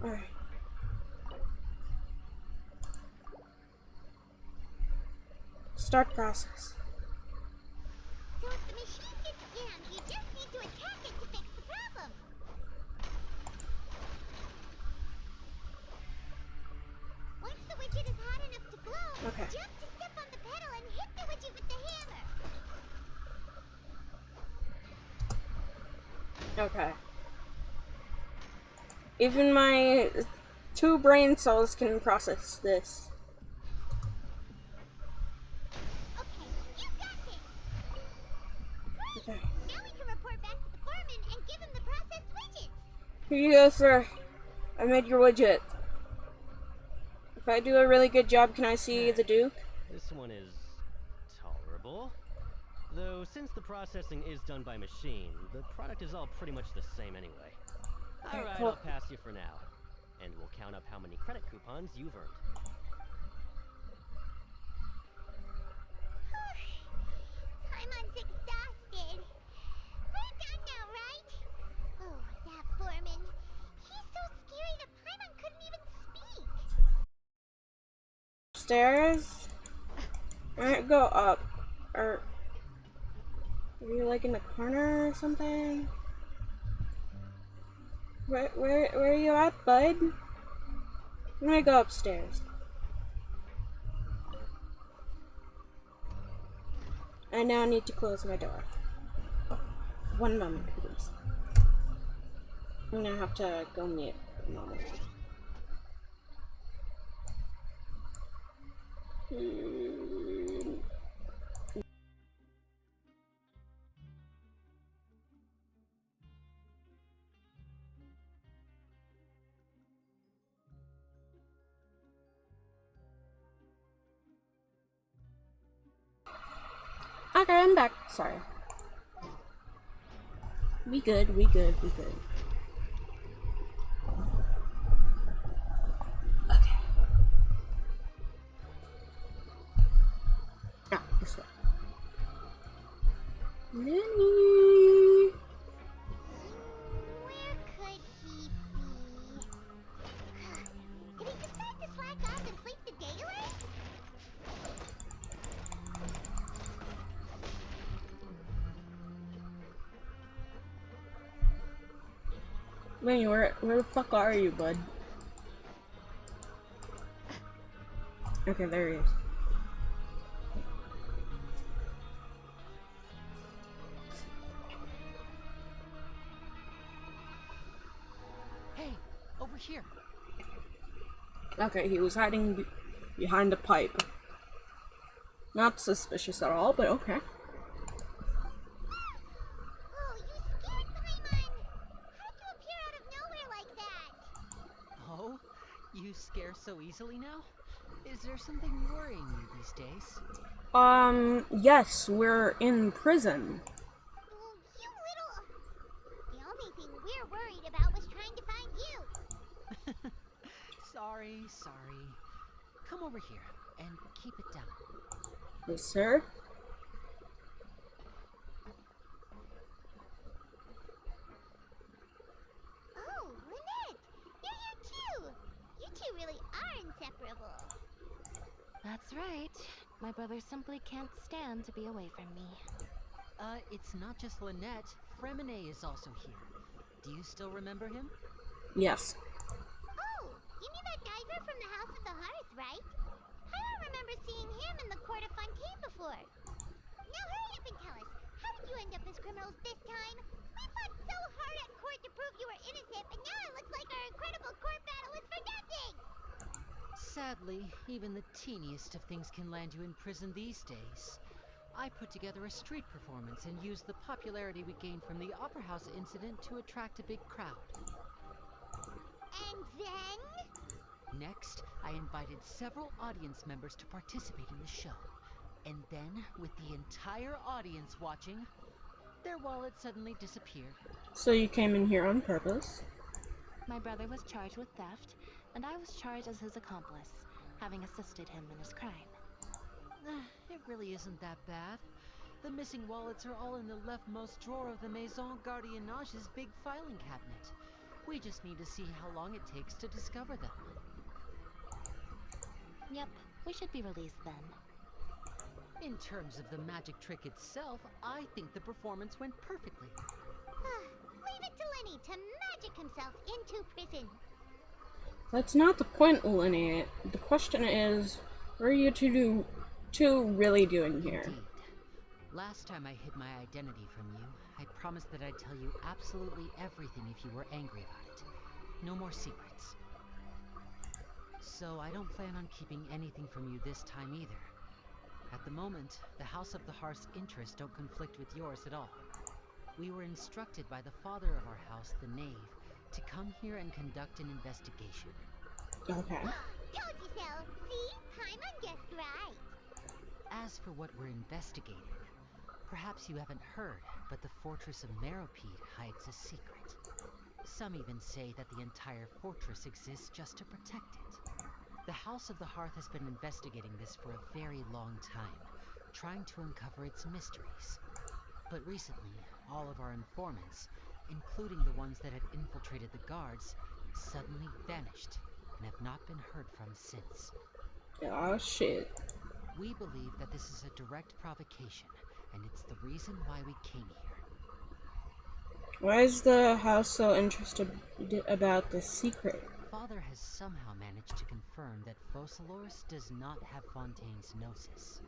Alright. Start process. So if the machine gets jammed, you just need to attack it to fix the problem. Once the widget is hot enough to glow, Okay. jump to step on the pedal and hit the widget with the hammer. Okay. Even my 2 brain cells can process this. Okay, you got this. Great! Okay. Now we can report back to the foreman and give him the processed widget. Here you go, sir. I made your widget. If I do a really good job, can I see the Duke? This one is tolerable. Though, since the processing is done by machine, the product is all pretty much the same anyway. Alright, cool. I'll pass you for now. And we'll count up how many credit coupons you've earned. Paimon's exhausted. We're done now, right? Oh, that foreman. He's so scary that Paimon couldn't even speak. Stairs? Alright, go up. Or are you like in the corner or something? Where are you at, bud? I'm gonna go upstairs. I now need to close my door. One moment, please. I'm gonna have to go mute for a moment. Okay, I'm back. Sorry. We good, we good, we good. Okay. Ah, this way. Lenny! Where could he be? Did he decide to slack off and sleep the day away? Lenny, where the fuck are you, bud? Okay, there he is. Hey, over here. Okay, he was hiding behind a pipe. Not suspicious at all, but okay. Oh, you scared Paimon! How'd you appear out of nowhere like that? Oh, you scare so easily now? Is there something worrying you these days? Yes, we're in prison. Oh, you little... The only thing we're worried about was trying to find you. Sorry. Come over here and keep it down. Yes, sir. Oh, Lynette! You're here too! You two really are inseparable. That's right. My brother simply can't stand to be away from me. It's not just Lynette. Fremine is also here. Do you still remember him? Yes. Oh, you mean that diver from the House of the Hearth, right? I don't remember seeing him in the Court of Fontaine before. Now hurry up and tell us, how did you end up as criminals this time? We fought so hard at court to prove you were innocent, but now it looks like our incredible court battle was for nothing! Sadly, even the teeniest of things can land you in prison these days. I put together a street performance and used the popularity we gained from the Opera House incident to attract a big crowd. And then? Next, I invited several audience members to participate in the show. And then, with the entire audience watching, their wallet suddenly disappeared. So you came in here on purpose? My brother was charged with theft, and I was charged as his accomplice, having assisted him in his crime. It really isn't that bad. The missing wallets are all in the leftmost drawer of the Maison Gardiennage's big filing cabinet. We just need to see how long it takes to discover them. Yep, we should be released then. In terms of the magic trick itself, I think the performance went perfectly. Leave it to Lenny to magic himself into prison. That's not the point, Lenny. The question is, what are you two really doing here? Indeed. Last time I hid my identity from you, I promised that I'd tell you absolutely everything if you were angry about it. No more secrets. So I don't plan on keeping anything from you this time either. At the moment, the House of the Hearth's interests don't conflict with yours at all. We were instructed by the father of our house, the Knave, to come here and conduct an investigation. Okay. Told you so. See? Paimon guessed right. As for what we're investigating, perhaps you haven't heard, but the fortress of Meropide hides a secret. Some even say that the entire fortress exists just to protect it. The House of the Hearth has been investigating this for a very long time, trying to uncover its mysteries. But recently, all of our informants, including the ones that had infiltrated the guards, suddenly vanished and have not been heard from since. Oh shit. We believe that this is a direct provocation, and it's the reason why we came here. Why is the house so interested about this secret? Father has somehow managed to confirm that Focalors does not have Fontaine's Gnosis.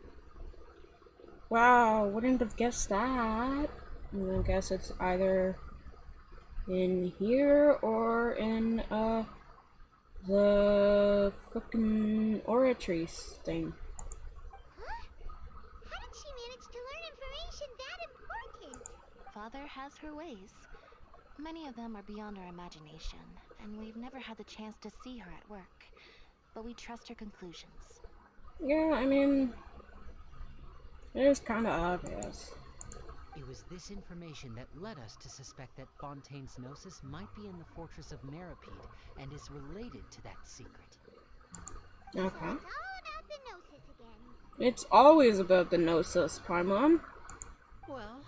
Wow, wouldn't have guessed that. I guess it's either in here or in the fucking oratories thing. Huh? How did she manage to learn information that important? Father has her ways. Many of them are beyond our imagination, and we've never had the chance to see her at work. But we trust her conclusions. Yeah, I mean, it is kind of obvious. It was this information that led us to suspect that Fontaine's Gnosis might be in the fortress of Meropide and is related to that secret. So Okay. it's all about the Gnosis again. It's always about the Gnosis, Paimon. Well,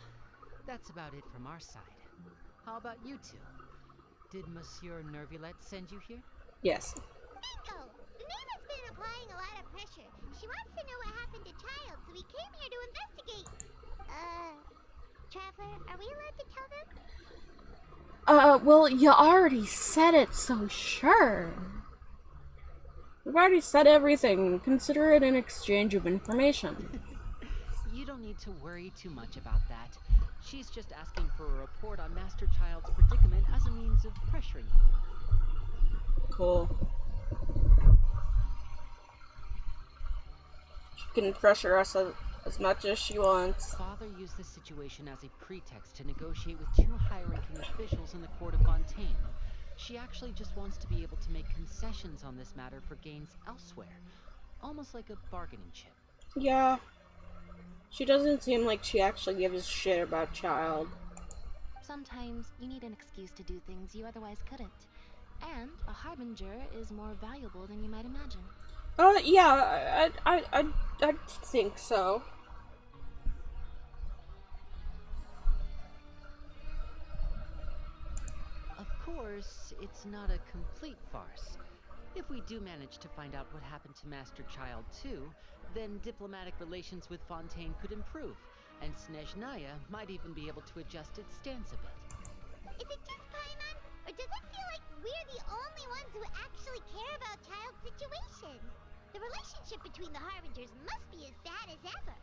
that's about it from our side. How about you two? Did Monsieur Nervulette send you here? Yes. Bingo! The name has been applying a lot of pressure. She wants to know what happened to Child, so we came here to investigate. Traveler, are we allowed to tell them? Well, you already said it, so sure. We've already said everything. Consider it an exchange of information. You don't need to worry too much about that. She's just asking for a report on Master Child's predicament as a means of pressuring you. Cool. She can pressure us as much as she wants. Father used this situation as a pretext to negotiate with two high-ranking officials in the court of Fontaine. She actually just wants to be able to make concessions on this matter for gains elsewhere, almost like a bargaining chip. Yeah. She doesn't seem like she actually gives a shit about Child. Sometimes you need an excuse to do things you otherwise couldn't. And a harbinger is more valuable than you might imagine. Yeah, I think so. Of course, it's not a complete farce. If we do manage to find out what happened to Master Child too, then diplomatic relations with Fontaine could improve, and Snezhnaya might even be able to adjust its stance a bit. Is it just Paimon? Or does it feel like we're the only ones who actually care about Child's situation? The relationship between the Harbingers must be as bad as ever.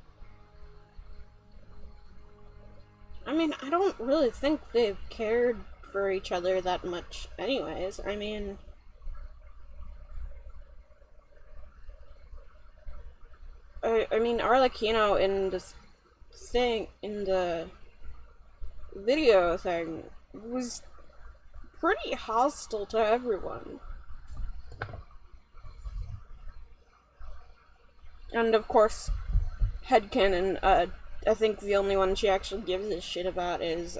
I mean, I don't really think they've cared for each other that much anyways. I mean, Arlecchino in the video thing was pretty hostile to everyone. And of course, headcanon, I think the only one she actually gives a shit about is,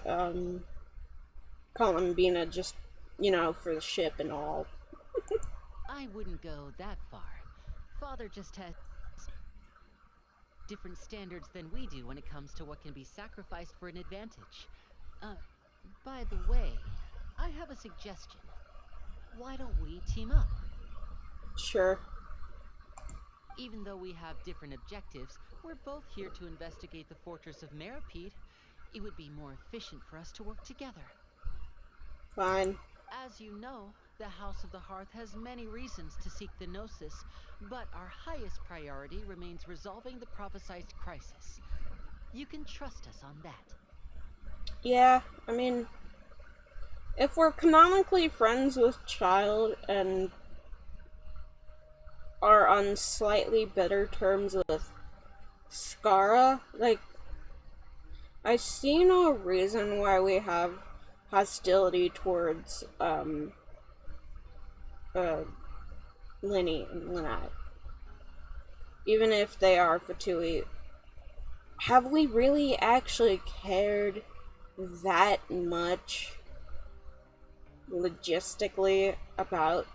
Columbina, just, for the ship and all. I wouldn't go that far. Father just has different standards than we do when it comes to what can be sacrificed for an advantage. By the way, I have a suggestion. Why don't we team up? Sure. Even though we have different objectives, we're both here to investigate the fortress of Meripede. It would be more efficient for us to work together. Fine. As you know, the House of the Hearth has many reasons to seek the Gnosis, but our highest priority remains resolving the prophesized crisis. You can trust us on that. Yeah, I mean, if we're canonically friends with Child and are on slightly better terms with Skara, like, I see no reason why we have hostility towards, Linny and Lynette. Even if they are Fatui. Have we really actually cared that much logistically about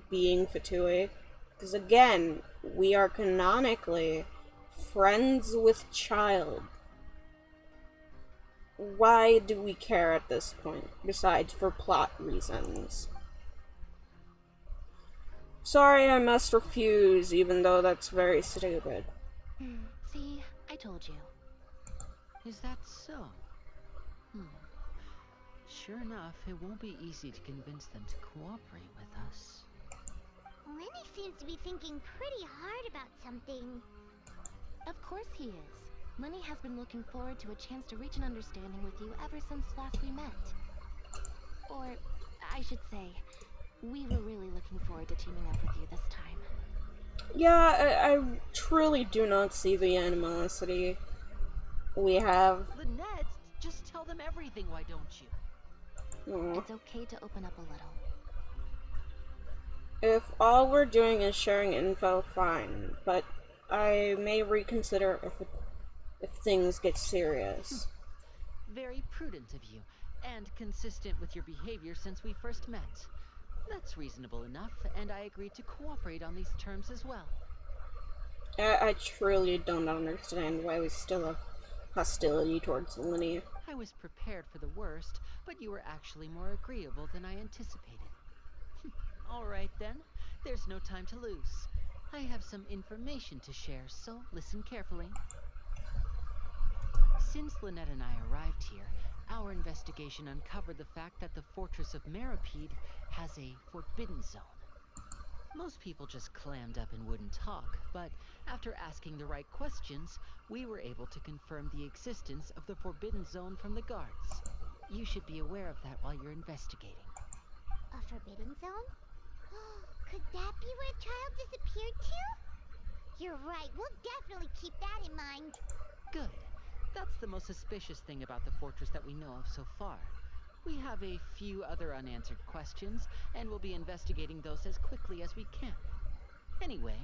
being Fatui? Because again, we are canonically friends with Child. Why do we care at this point, besides for plot reasons? Sorry, I must refuse, even though that's very stupid. See, I told you. Is that so? Sure enough, it won't be easy to convince them to cooperate with us. Lenny seems to be thinking pretty hard about something. Of course he is. Lenny has been looking forward to a chance to reach an understanding with you ever since last we met. Or, I should say, we were really looking forward to teaming up with you this time. Yeah, I truly do not see the animosity we have. Lynette, just tell them everything, why don't you? It's okay to open up a little. If all we're doing is sharing info, fine, but I may reconsider if things get serious. Very prudent of you, and consistent with your behavior since we first met. That's reasonable enough, and I agreed to cooperate on these terms as well. I truly don't understand why we still have hostility towards Linny. I was prepared for the worst, but you were actually more agreeable than I anticipated. All right then, there's no time to lose. I have some information to share, so listen carefully. Since Lynette and I arrived here, our investigation uncovered the fact that the Fortress of Meripede has a forbidden zone. Most people just clammed up and wouldn't talk, but after asking the right questions, we were able to confirm the existence of the forbidden zone from the guards. You should be aware of that while you're investigating. A forbidden zone? Could that be where Child disappeared to? You're right, we'll definitely keep that in mind. Good. That's the most suspicious thing about the fortress that we know of so far. We have a few other unanswered questions, and we'll be investigating those as quickly as we can. Anyway,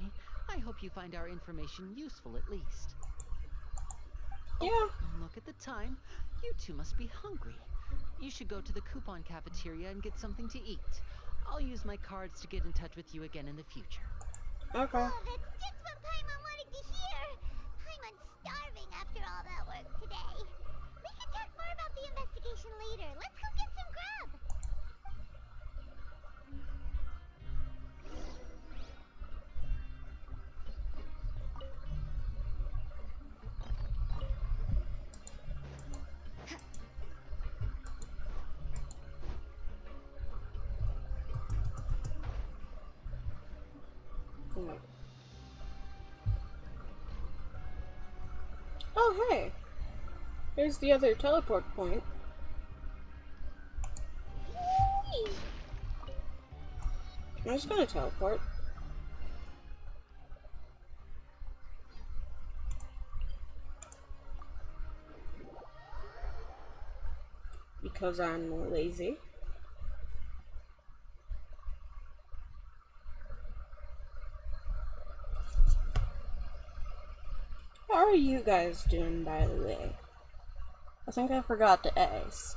I hope you find our information useful at least. Yeah. Oh, look at the time. You two must be hungry. You should go to the coupon cafeteria and get something to eat. I'll use my cards to get in touch with you again in the future. Okay. Oh, that's just what Paimon wanted to hear! Paimon's starving after all that work today. We can talk more about the investigation later. Let's go get some grub! Oh, hey. Here's the other teleport point. I'm just gonna teleport. Because I'm lazy. How are you guys doing, by the way? I think I forgot to ask.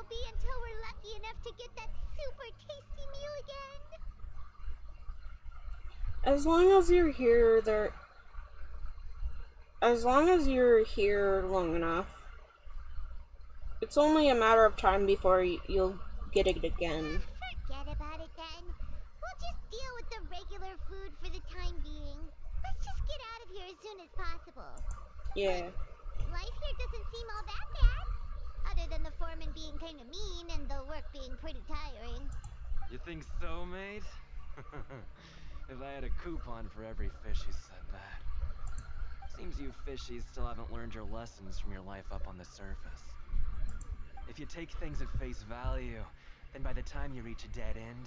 won't be until we're lucky enough to get that super tasty meal again. As long as you're here, as long as you're here long enough, it's only a matter of time before you'll get it again. Forget about it then. We'll just deal with the regular food for the time being. Let's just get out of here as soon as possible. Yeah. Life here doesn't seem all that bad. Other than the foreman being kind of mean and the work being pretty tiring. You think so, mate? If I had a coupon for every fish who said that. Seems you fishies still haven't learned your lessons from your life up on the surface. If you take things at face value, then by the time you reach a dead end,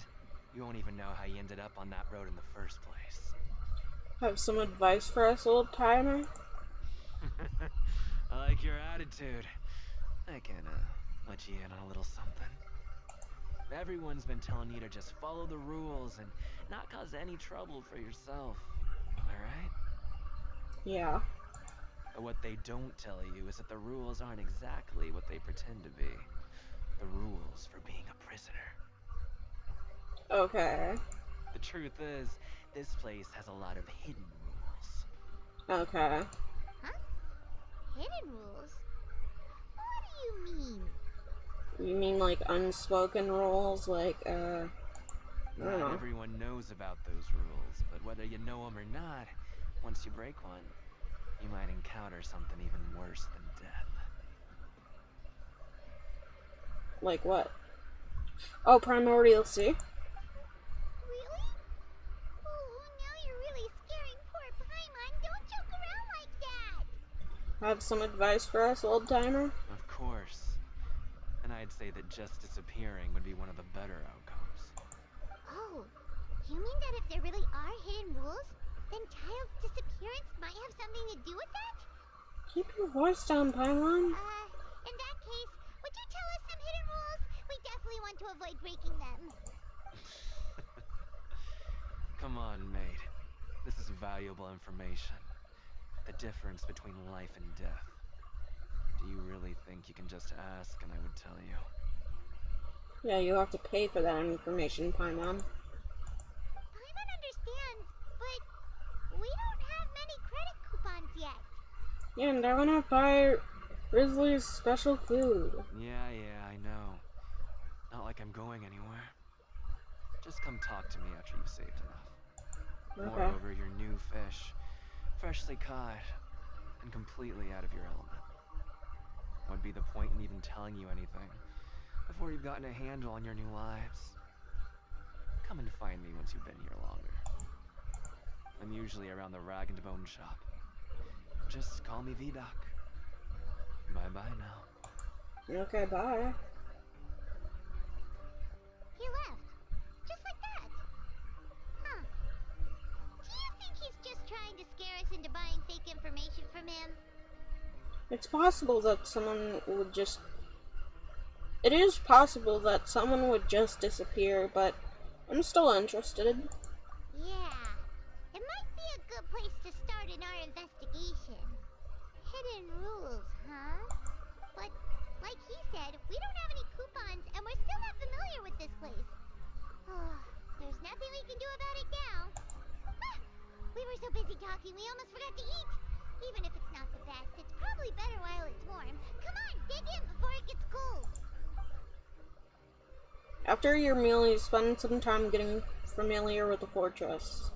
you won't even know how you ended up on that road in the first place. Have some advice for us, old timer? I like your attitude. I can, let you in on a little something. Everyone's been telling you to just follow the rules and not cause any trouble for yourself. Am I right? Yeah. But what they don't tell you is that the rules aren't exactly what they pretend to be. The rules for being a prisoner. Okay. The truth is, this place has a lot of hidden rules. Okay. Huh? Hidden rules? What do you mean? You mean like unspoken rules, like, I don't Not know. everyone knows about those rules, but whether you know them or not, once you break one, you might encounter something even worse than death. Like what? Oh, Primordial Sea? Really? Oh, now you're really scaring poor Paimon. Don't joke around like that. Have some advice for us, old timer? Of course. And I'd say that just disappearing would be one of the better outcomes. Oh, you mean that if there really are hidden rules, then Child's disappearance might have something to do with that? Keep your voice down, Paimon. In that case, would you tell us some hidden rules? We definitely want to avoid breaking them. Come on, mate. This is valuable information. The difference between life and death. Do you really think you can just ask and I would tell you? Yeah, you have to pay for that information, Paimon. Paimon understands, but we don't have many credit coupons yet. Yeah, and I wanna buy Grizzly's special food. Yeah, I know. Not like I'm going anywhere. Just come talk to me after you've saved enough. Okay. Moreover, you're new fish, freshly caught, and completely out of your element. What would be the point in even telling you anything before you've gotten a handle on your new lives? Come and find me once you've been here longer. I'm usually around the rag and bone shop. Just call me V-Doc. Bye-bye now. Okay, bye. He left. Just like that. Huh. Do you think he's just trying to scare us into buying fake information from him? It's possible that someone would just... It is possible that someone would just disappear, but I'm still interested. Yeah. It might be a good place to start in our investigation. Hidden rules, huh? But, like he said, we don't have any coupons and we're still not familiar with this place. Oh, there's nothing we can do about it now. Ah, we were so busy talking we almost forgot to eat. Even if it's not the best, it's probably better while it's warm. Come on, dig in before it gets cold. After your meal, you spend some time getting familiar with the fortress.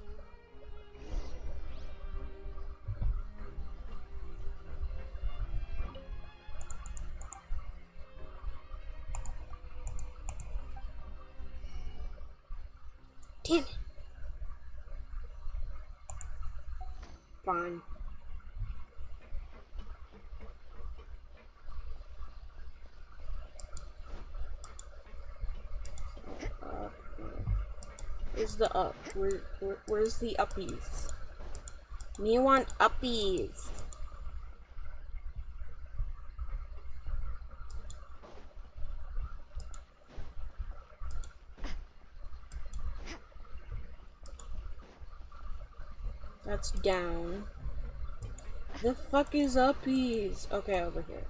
Damn it. Fine. Where's the up? Where's the uppies? Me want uppies. That's down. The fuck is uppies? Okay, over here.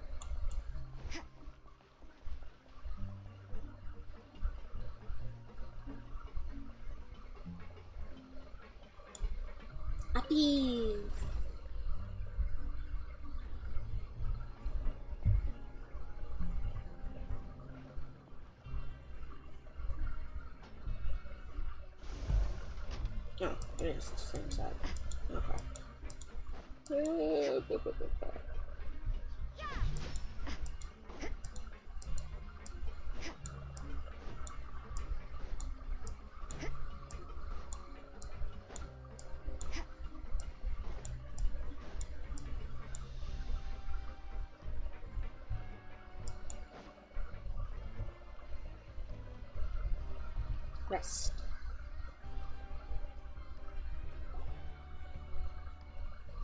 Oh, it is the same side. Okay. Rest.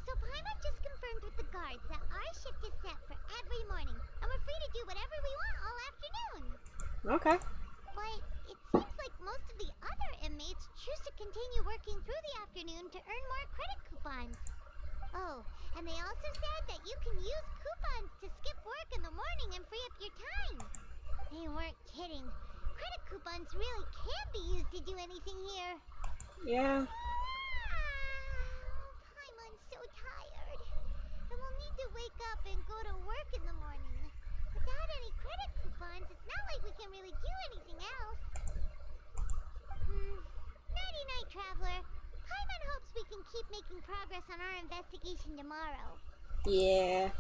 So Paimon just confirmed with the guards that our shift is set for every morning, and we're free to do whatever we want all afternoon. Okay. But it seems like most of the other inmates choose to continue working through the afternoon to earn more credit coupons. Oh, and they also said that you can use coupons to skip work in the morning and free up your time. They weren't kidding. Credit coupons really can be used to do anything here. Yeah. Paimon's so tired. And we'll need to wake up and go to work in the morning. Without any credit coupons, it's not like we can really do anything else. Nighty-night, Traveler. Paimon hopes we can keep making progress on our investigation tomorrow. Yeah.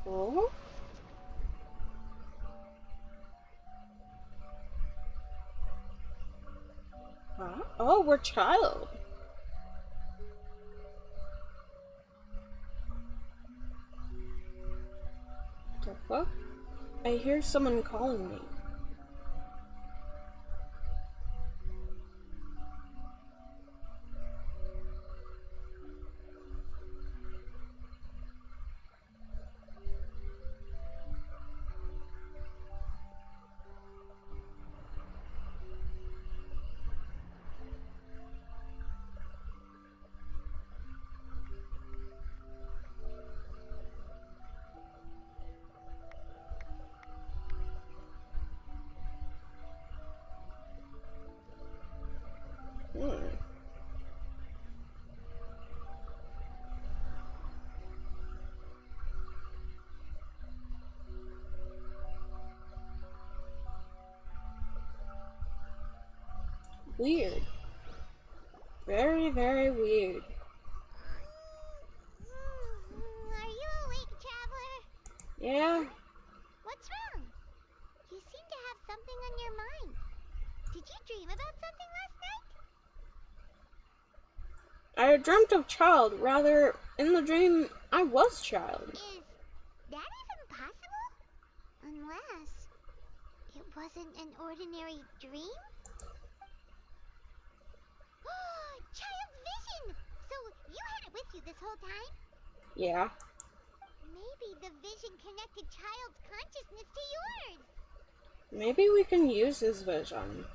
Oh. Huh? Oh, we're child. The fuck? I hear someone calling me. Hmm. Weird. Very, very weird. Are you awake, Traveler? Yeah. What's wrong? You seem to have something on your mind. Did you dream about something last night? I dreamt of child. Rather, in the dream, I was child. Is that even possible? Unless it wasn't an ordinary dream? Child's vision! So you had it with you this whole time? Yeah. Maybe the vision connected Child's consciousness to yours. Maybe we can use his vision.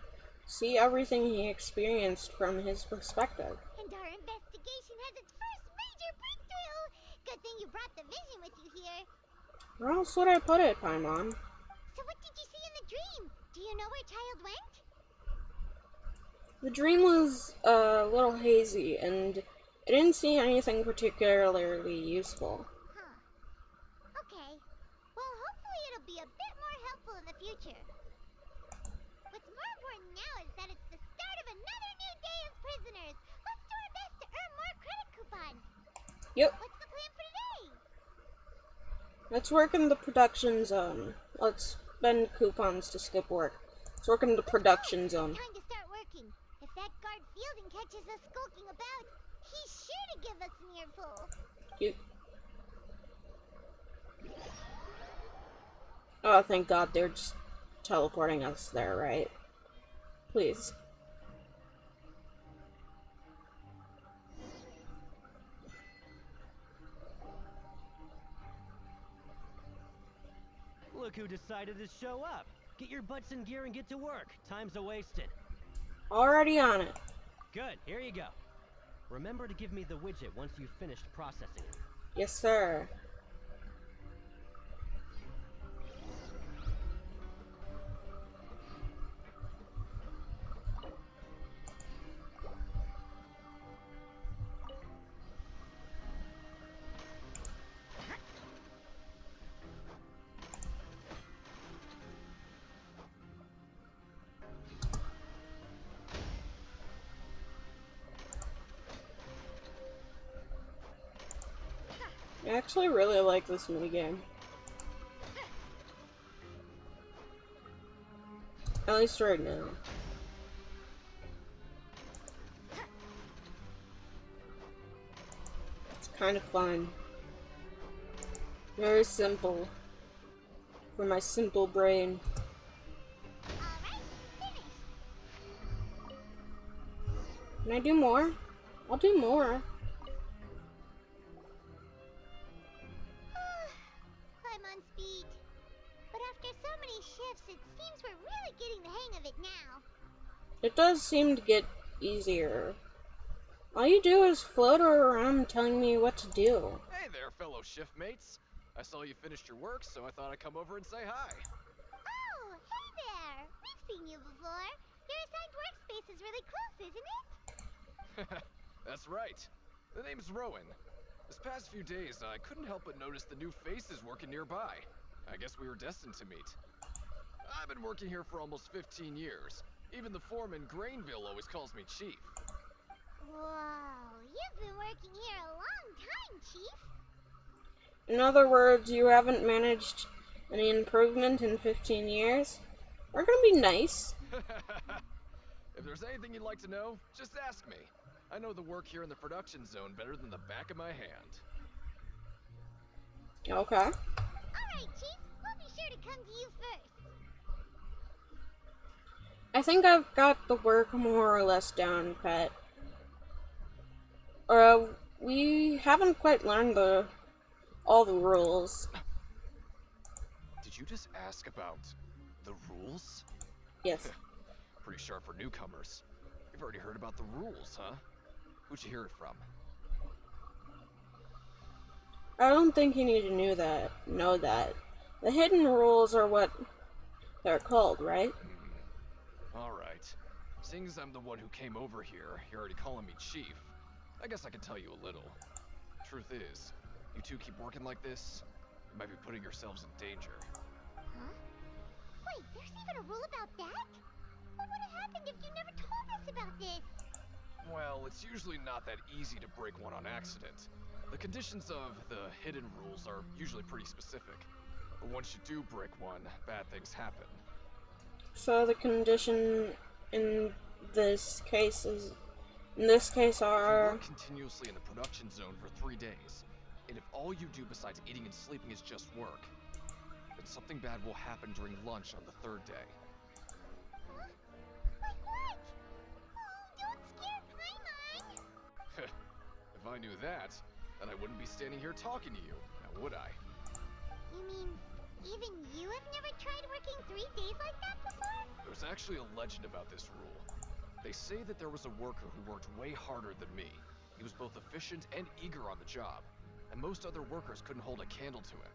See everything he experienced from his perspective. And our investigation has its first major breakthrough! Good thing you brought the vision with you here. Where else would I put it, Paimon? So what did you see in the dream? Do you know where Child went? The dream was a little hazy, and I didn't see anything particularly useful. Huh. Okay. Well, hopefully it'll be a bit more helpful in the future. What's more important now is that it's the start of another new day as prisoners. Let's do our best to earn more credit coupons. Yep. What's the plan for today? Let's work in the production zone. Let's spend coupons to skip work. Let's work in the production zone. Time to start working. If that guard Fielding catches us skulking about, he's sure to give us an earful. You... Oh, thank God they're just teleporting us there, right? Please. Look who decided to show up. Get your butts in gear and get to work. Time's a-wasted. Already on it. Good, here you go. Remember to give me the widget once you've finished processing it. Yes, sir. I actually really like this minigame. At least right now. It's kind of fun. Very simple. For my simple brain. Alright, finished. Can I do more? I'll do more. I'm on speed. But after so many shifts, it seems we're really getting the hang of it now. It does seem to get easier. All you do is float around telling me what to do. Hey there, fellow shift mates. I saw you finished your work, so I thought I'd come over and say hi. Oh, hey there! We've seen you before. Your assigned workspace is really close, isn't it? That's right. The name's Rowan. This past few days, I couldn't help but notice the new faces working nearby. I guess we were destined to meet. I've been working here for almost 15 years. Even the foreman, Grainville, always calls me Chief. Whoa, you've been working here a long time, Chief. In other words, you haven't managed any improvement in 15 years? We're gonna be nice. If there's anything you'd like to know, just ask me. I know the work here in the production zone better than the back of my hand. Okay. Alright, Chief, we'll be sure to come to you first. I think I've got the work more or less down, Pet. We haven't quite learned all the rules. Did you just ask about the rules? Yes. Pretty sharp for newcomers. You've already heard about the rules, huh? Who'd you hear it from? I don't think you need to know that. The hidden rules are what they're called, right? Alright. Seeing as I'm the one who came over here, you're already calling me Chief. I guess I can tell you a little. Truth is, you two keep working like this, you might be putting yourselves in danger. Huh? Wait, there's even a rule about that? What would have happened if you never told us about this? Well, it's usually not that easy to break one on accident. The conditions of the hidden rules are usually pretty specific. But once you do break one, bad things happen. So the condition in this case You are work continuously in the production zone for 3 days. And if all you do besides eating and sleeping is just work, then something bad will happen during lunch on the 3rd day. Huh? Like what? Oh, don't scare Paimon! If I knew that, then I wouldn't be standing here talking to you, now would I? You mean, even you have never tried working 3 days like that before? There's actually a legend about this rule. They say that there was a worker who worked way harder than me. He was both efficient and eager on the job, and most other workers couldn't hold a candle to him.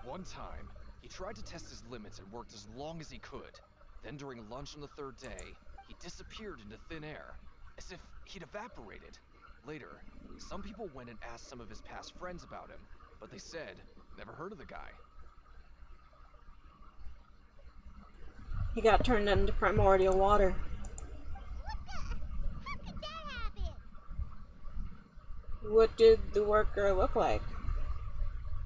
One time, he tried to test his limits and worked as long as he could. Then during lunch on the 3rd day, he disappeared into thin air, as if he'd evaporated. Later, some people went and asked some of his past friends about him, but they said, never heard of the guy. he got turned into primordial water. What the? How could that happen? What did the worker look like?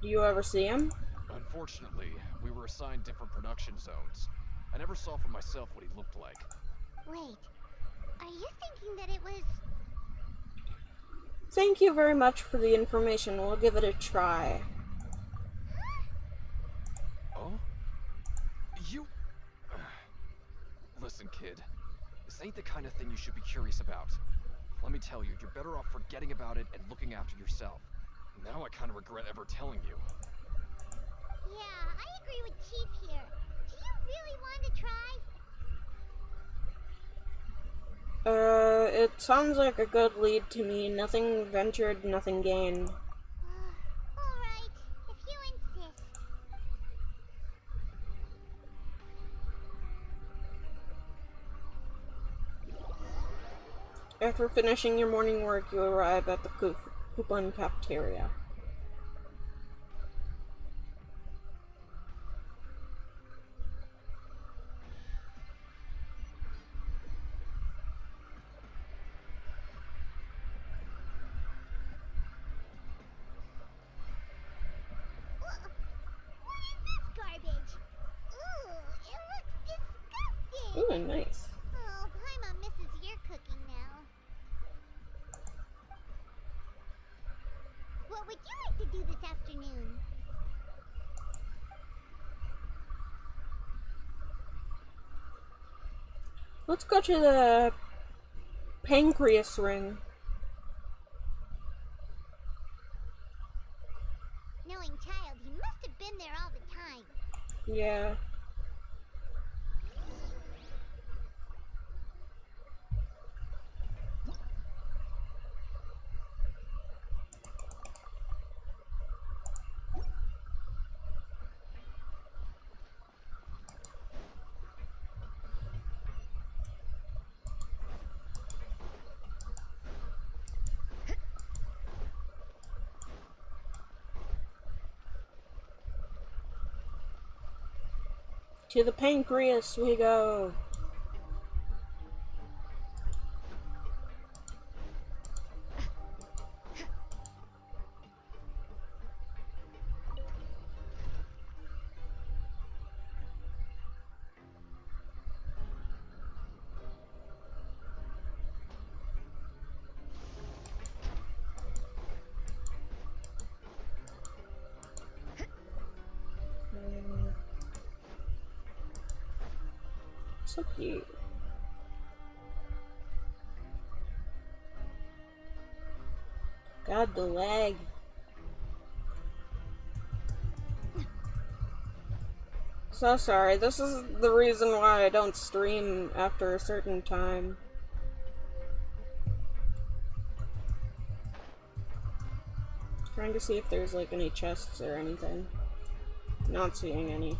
Do you ever see him? Unfortunately, we were assigned different production zones. I never saw for myself what he looked like. Wait, are you thinking that it was... Thank you very much for the information. We'll give it a try. Oh? You... Listen, kid. This ain't the kind of thing you should be curious about. Let me tell you, you're better off forgetting about it and looking after yourself. Now I kind of regret ever telling you. Yeah, I agree with Chief here. Do you really want to try? It sounds like a good lead to me. Nothing ventured, nothing gained. Alright, if you insist. After finishing your morning work, you arrive at the coupon cafeteria. really nice. Oh, Paimon misses your cooking now. What would you like to do this afternoon? Let's go to the pancreas ring. Knowing child, he must have been there all the time. Yeah. To the pancreas we go. So cute. God, the lag. So sorry, this is the reason why I don't stream after a certain time. Trying to see if there's like any chests or anything. Not seeing any.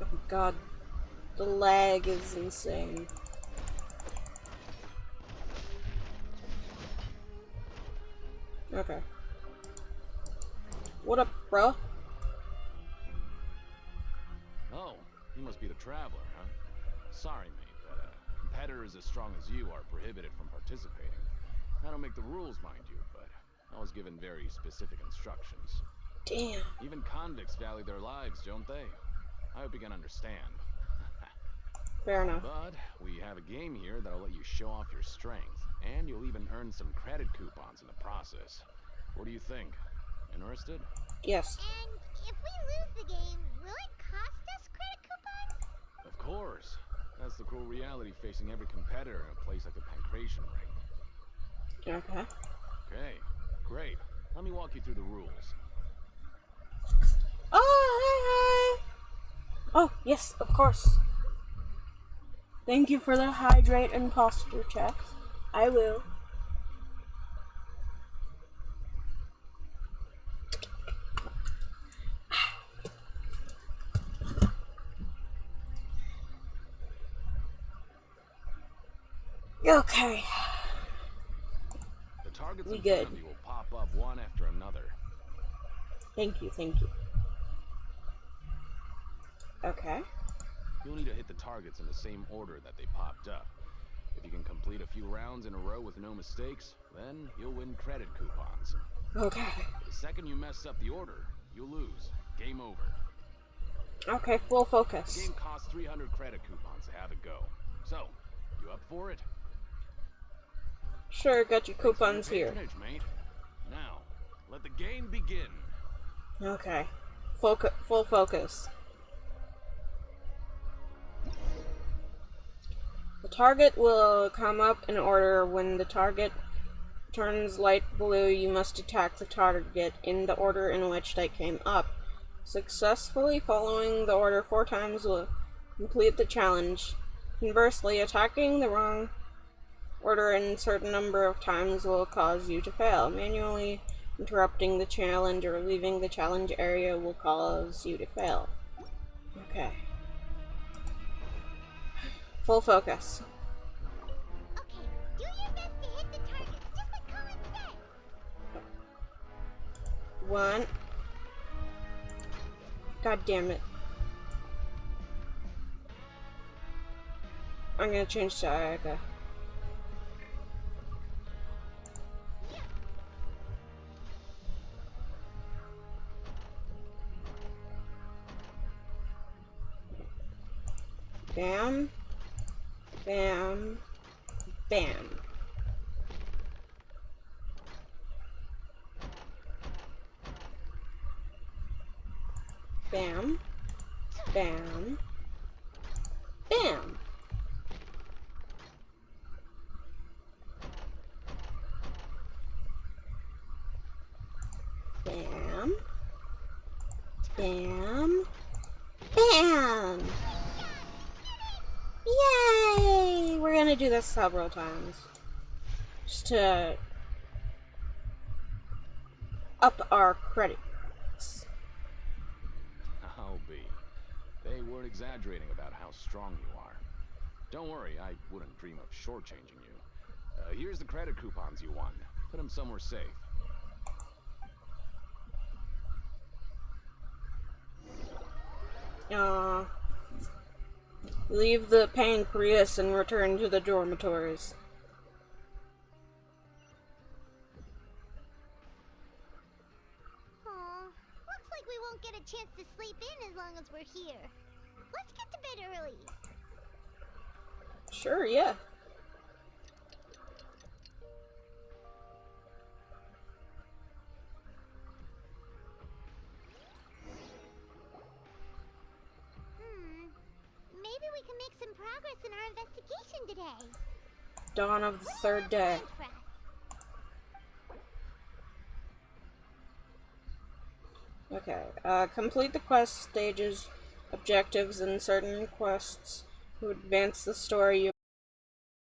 Oh god, the lag is insane. Okay. What up, bro? Oh, you must be the traveler, huh? Sorry, mate, but competitors as strong as you are prohibited from participating. I don't make the rules, mind you, but I was given very specific instructions. Damn. Even convicts value their lives, don't they? I hope you can understand. Fair enough. But we have a game here that'll let you show off your strength, and you'll even earn some credit coupons in the process. What do you think? Interested? Yes. And if we lose the game, will it cost us credit coupons? Of course. That's the cruel reality facing every competitor in a place like the Pancration Ring. Okay. Okay, great. Let me walk you through the rules. Oh, hi, hi. Oh, yes, of course. Thank you for the hydrate and posture checks. I will. Okay. The targets We in good. front of you will pop up one after another. Thank you, thank you. Okay. You'll need to hit the targets in the same order that they popped up. If you can complete a few rounds in a row with no mistakes, then you'll win credit coupons. Okay. The second you mess up the order, you'll lose. Game over. Okay, full The focus. game costs 300 credit coupons to have it go. So, you up for it? Sure, got your Thanks for your coupons here. patronage, mate. Now, let the game begin. Okay. Full focus. The target will come up in order. When the target turns light blue, you must attack the target in the order in which they came up. Successfully following the order 4 times will complete the challenge. Conversely, attacking the wrong order in a certain number of times will cause you to fail. Manually interrupting the challenge or leaving the challenge area will cause you to fail. Okay. Full focus. Okay, do your best to hit the targets, just like Colin said. 1. God damn it. I'm gonna change to Ayaka. Bam. Bam. Bam. Bam. Bam. Bam. Bam. Bam. Bam! Yay! We're gonna do this several times. Just to up our credits. I'll be. They weren't exaggerating about how strong you are. Don't worry, I wouldn't dream of shortchanging you. Here's the credit coupons you won. Put them somewhere safe. Leave the pancreas and return to the dormitories. Aw, looks like we won't get a chance to sleep in as long as we're here. Let's get to bed early. Sure, yeah. Maybe we can make some progress in our investigation today. Dawn of the third day. Okay, complete the quest stages, objectives, and certain quests to advance the story. You